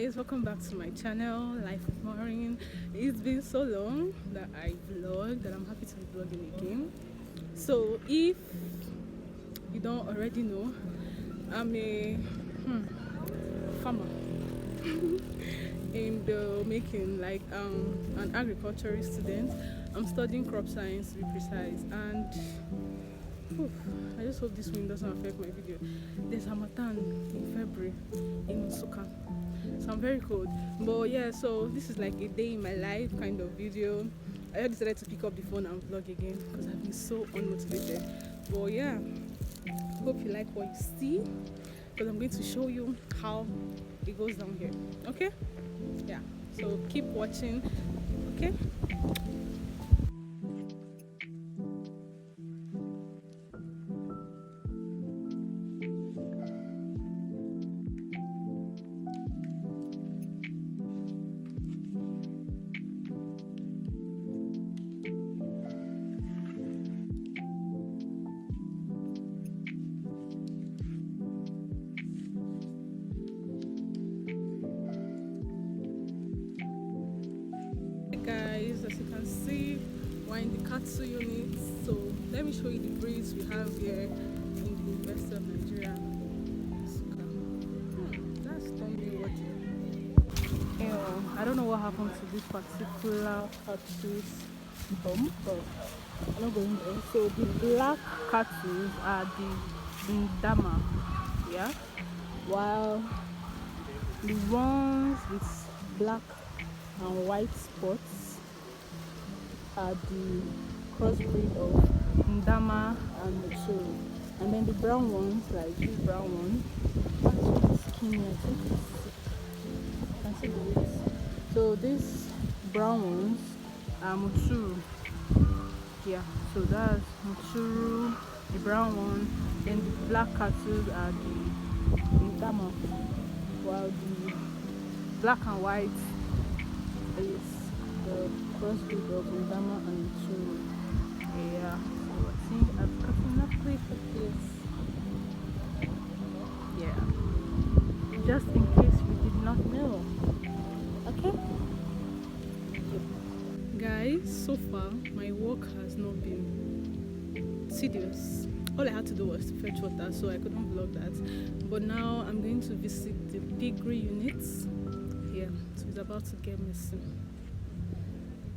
guys, welcome back to my channel, Life of Maureen. It's been so long that I vlogged that I'm happy to be vlogging again. So if you don't already know, I'm a farmer in the making, like an agriculturist student. I'm studying crop science to be precise, and I just hope this wind doesn't affect my video. There's Hamatan in February in Nsukka, so I'm very cold. But yeah, so this is like a day in my life kind of video. I just decided to pick up the phone and vlog again because I've been so unmotivated. But yeah, hope you like what you see, because I'm going to show you how it goes down here. Okay? Yeah, so keep watching. Okay? Guys, as you can see, we're in the cattle unit. So let me show you the breeds we have here in the University of Nigeria. That's Tommy water. I don't know what happened to this particular cattle bump, but I'm not going there. So the black cattle are the Ndama, yeah, while the ones with black and white spots are the crossbreed of Ndama and Muturu. And then the brown ones, like this brown one, actually skinny, I think you can see the weight. So these brown ones are Muturu. Yeah, so that's Muturu, the brown one. Then the black cattle are the Ndama, while the black and white is the crossbreed of Ndama and Muturu. Yeah, so I think I've gotten enough clip for this. Yeah, just in case you did not know. Okay? Yep. Guys, so far my work has not been tedious. All I had to do was to fetch water, so I couldn't vlog that. But now I'm going to visit the piggery units. Yeah, so it's about to get messy.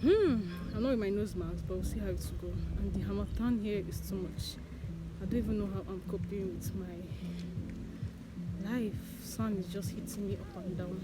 I'm not with my nose mask, but we'll see how it will go. And the Hamatan here is too much. I don't even know how I'm coping with my life. Sun is just hitting me up and down.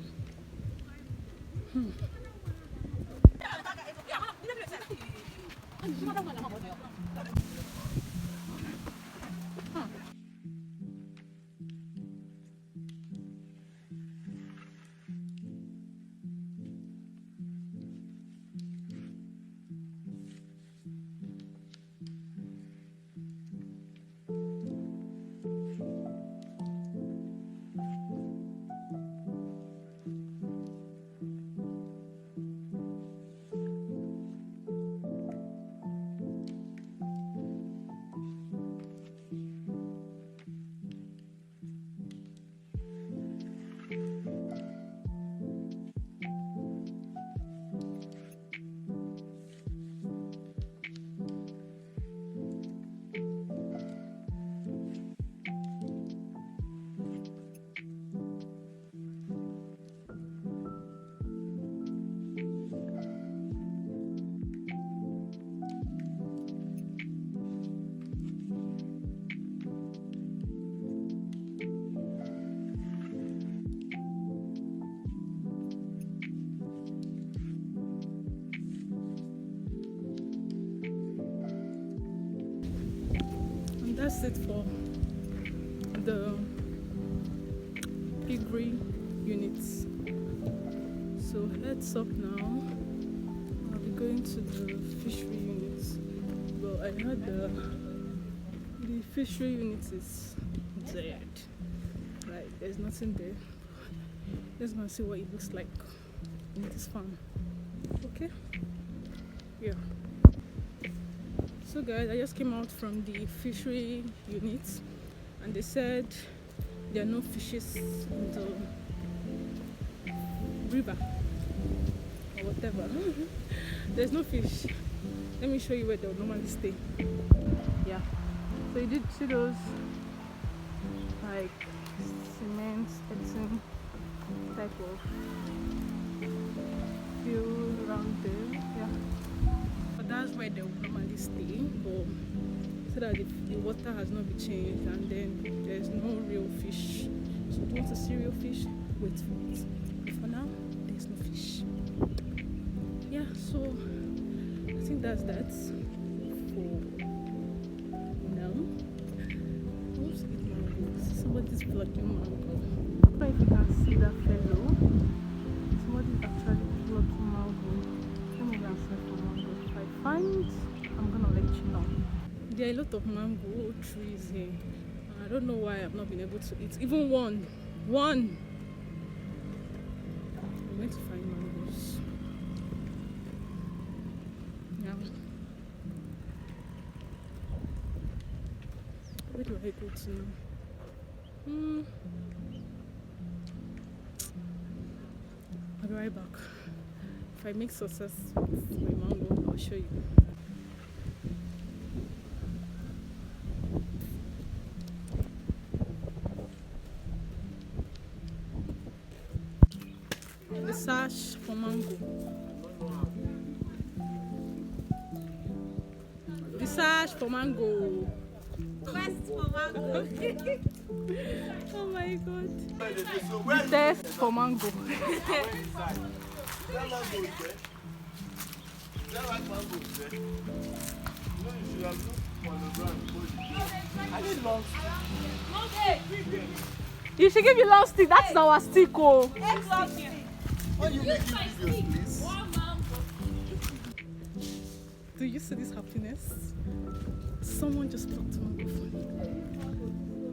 That's it for the piggery units. So heads up now. I'll be going to the fishery units. But I heard the fishery unit is dead. Like there's nothing there. Let's go and see what it looks like in this farm. Okay? Yeah. So guys, I just came out from the fishery unit and they said there are no fishes in the river or whatever. There's no fish. Let me show you where they'll normally stay. Yeah. So you did see those like cement skeleton type of field around there. Yeah. But that's where they will normally stay. But so that the water has not been changed and then there's no real fish. So if you want to see real fish, wait for it. But for now, there's no fish. Yeah, so I think that's that for now. Let's eat mangoes. Somebody's plucking mango. I don't know if you can see that fellow. Somebody's actually plucking mango. Let me go and search for mango. If I find, I'm gonna let you know. There are a lot of mango trees here. I don't know why I've not been able to eat even one. I'm going to find mangoes. Yeah. Where do I go to now? I'll be right back. If I make success with my mango, I'll show you. The search for mango. The search for mango. Quest for mango. Oh my god. The test for mango. You should give me long stick. That's our stick. Oh. When you make it videos, please. Do you see this happiness? Someone just plucked mango for me.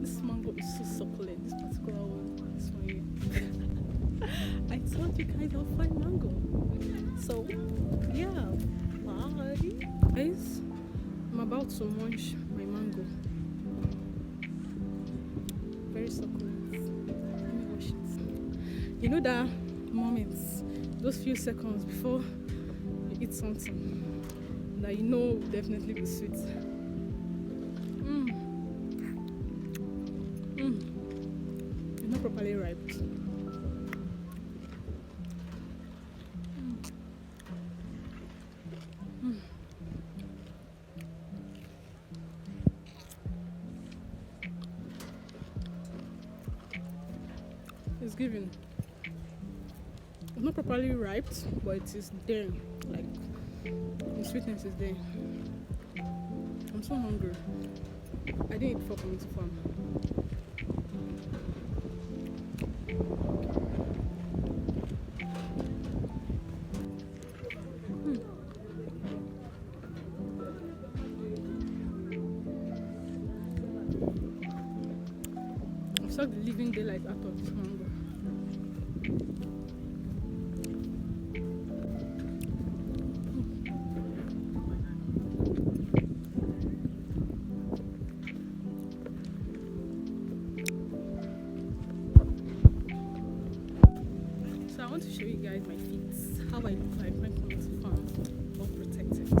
This mango is so succulent. This particular one. This one here. I told you guys I'll find mango. So yeah, bye. Guys, I'm about to munch my mango. Very succulent. Let me wash it. You know that moments, those few seconds before you eat something that you know will definitely be sweet. It's not properly ripe. It's giving. It's not properly ripe, but it is there. Like the sweetness is there. I'm so hungry. I didn't eat before coming to farm. I've sucked the living daylight out of this mango. So I want to show you guys my feet, how I look like when coming to farm, all protected. Let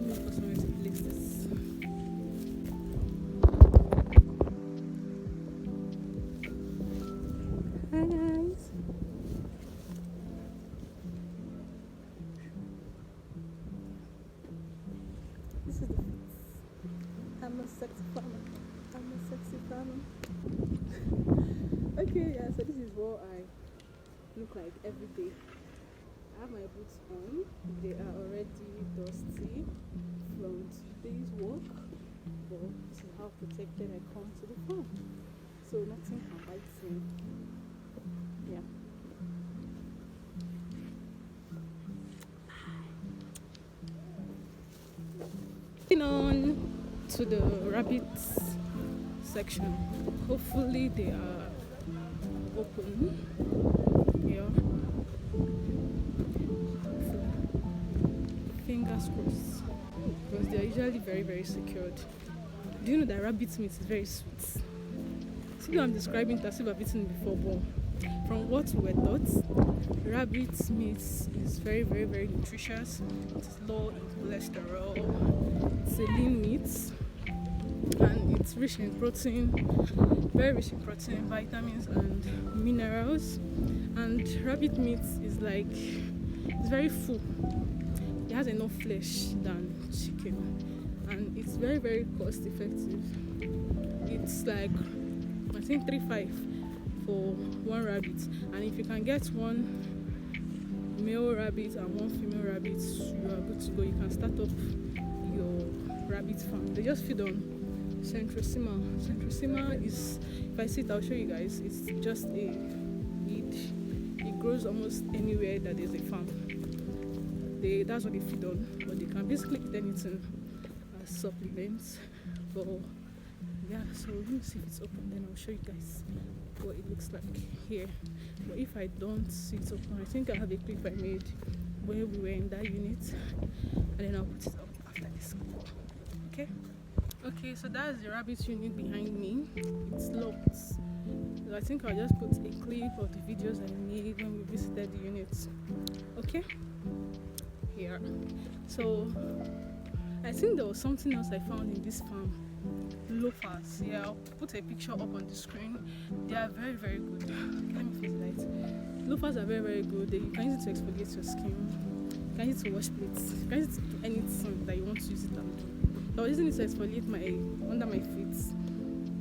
me look for somewhere to place this. Hi guys. This is the feet. I'm a sexy farmer. Okay, yeah, so this is what I look like every day. I have my boots on. They are already dusty from today's work, but this is how protected I come to the farm. So nothing can bite me. Yeah. Moving on to the rabbits section. Hopefully they are open. Yeah. Fingers crossed. Because they are usually very, very secured. Do you know that rabbit meat is very sweet? See how I'm describing it as if I've eaten it before, but from what we were taught, rabbit meat is very, very, very nutritious. It's low in cholesterol. It's a lean meat, and it's rich in protein, very rich in protein, vitamins, and minerals. And rabbit meat is like, it's very full. It has enough flesh than chicken, and it's very, very cost effective. It's like, I think 3-5 for one rabbit, and if you can get one male rabbit and one female rabbit, you are good to go. You can start up your rabbit farm. They just feed on centrosema. Centrosema is, if I see it, I'll show you guys. It's just a weed. It grows almost anywhere that there's a farm. That's what they feed on, but they can basically eat anything as supplements. But yeah, so let me see if it's open, then I'll show you guys what it looks like here. But if I don't see it open, I think I have a clip I made where we were in that unit, and then I'll put it up after this clip. Okay, so that's the rabbit unit behind me. It's locked, so I think I'll just put a clip of the videos I made when we visited the unit. Okay, here. So I think there was something else I found in this farm. Loofahs. Yeah, I'll put a picture up on the screen. They are very, very good. Let me face light. Loofahs are very, very good. You can use it to exfoliate your skin. You can use it to wash plates. You can use it to do anything that you want to use it and do. So I was using it to exfoliate under my feet,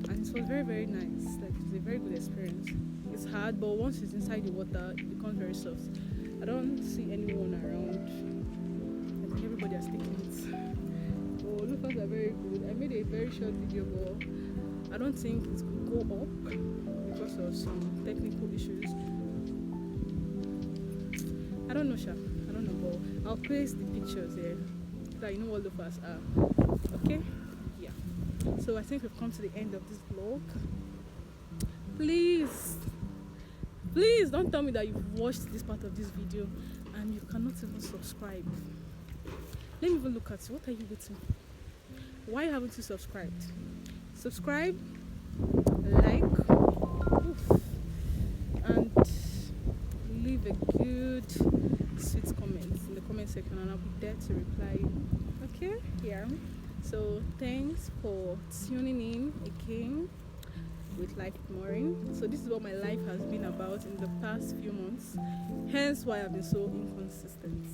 and it was very, very nice. Like, it's a very good experience. It's hard, but once it's inside the water, it becomes very soft. I don't see anyone around. I think everybody has taken it. Loofahs are very good. I made a very short video, but I don't think it could go up because of some technical issues. I don't know, Sha. I don't know, but I'll place the pictures here so that you know what loofahs are. Okay? Yeah. So I think we've come to the end of this vlog. Please don't tell me that you've watched this part of this video and you cannot even subscribe. Let me even look at you. What are you waiting for? Why haven't you subscribed? Subscribe, like, and leave a good, sweet comment in the comment section, and I'll be there to reply you. Okay? Yeah. So thanks for tuning in again with Life Ignoring. So this is what my life has been about in the past few months. Hence why I've been so inconsistent.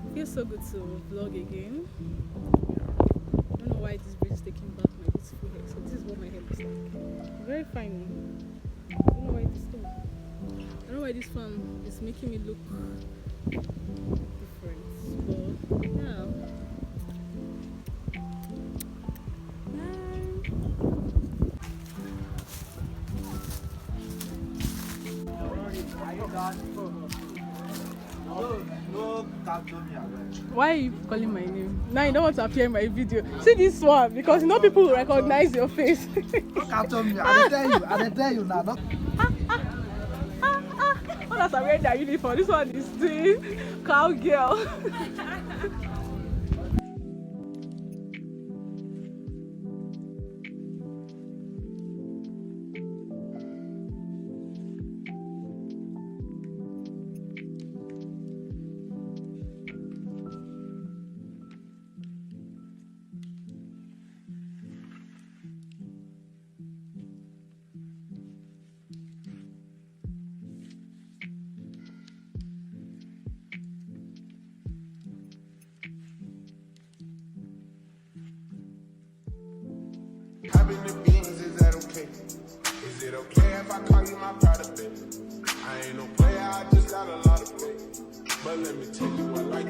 It feels so good to vlog again. I don't know why this bridge is taking back my beautiful hair. So this is what my hair looks like. Very fine. I don't know why this thing. I don't know why this farm is making me look different. But yeah. Why are you calling my name? Now you don't want to appear in my video. See this one, because you know people will recognize your face. Don't capture me. I tell you now. Others are wearing their uniform. This one is doing cowgirl. Having the beans, is that okay? Is it okay if I call you my pride, baby? I ain't no player, I just got a lot of faith. But let me tell you, I like